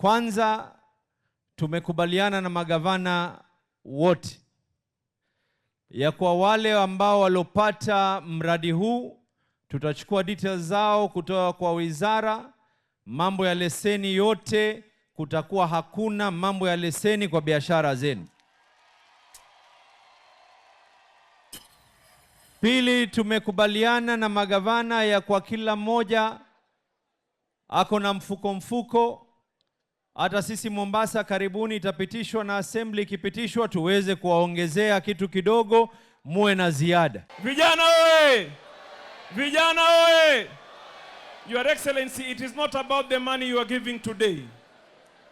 Kwanza, tumekubaliana na magavana wote ya kwa wale ambao walopata mradi huu, tutachukua details zao kutoka kwa wizara. Mambo ya leseni yote, kutakuwa hakuna mambo ya leseni kwa biashara zenu. Pili, tumekubaliana na magavana ya kwa kila mmoja ako na mfuko. Hata sisi Mombasa karibuni itapitishwa na assembly, ikipitishwa tuweze kuwaongezea kitu kidogo, muwe na ziada. Vijana oye! Vijana oye! Your Excellency, it is not about the money you are giving today.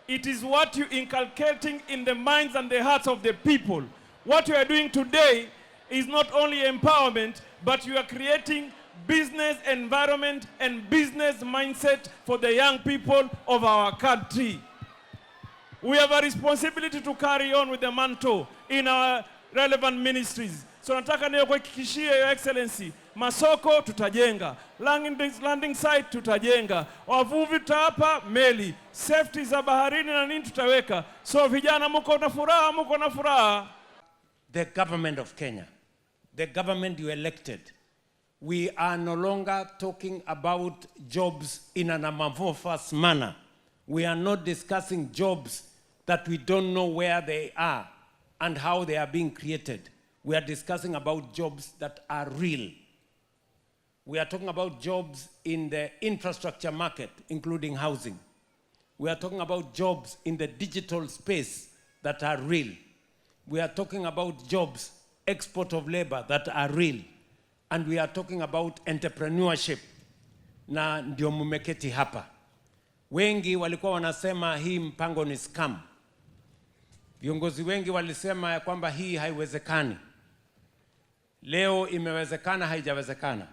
It is what you inculcating in the minds and the hearts of the people. What you are doing today is not only empowerment, but you are creating business environment and business mindset for the young people of our country. We have a responsibility to carry on with the mantle in our relevant ministries. So nataka niyo kuhakikishia Your Excellency, masoko tutajenga, landing site tutajenga, wavuvi tutawapa meli, safety za baharini na nini tutaweka. So vijana muko na furaha, muko na furaha. The government of Kenya, the government you elected, we are no longer talking about jobs in an amorphous manner. We are not discussing jobs that we don't know where they are and how they are being created. We are discussing about jobs that are real. We are talking about jobs in the infrastructure market, including housing. We are talking about jobs in the digital space that are real. We are talking about jobs, export of labor that are real. And we are talking about entrepreneurship. Na ndio mumeketi hapa. Wengi walikuwa wanasema hii mpango ni scam. Viongozi wengi walisema ya kwamba hii haiwezekani. Leo imewezekana, haijawezekana.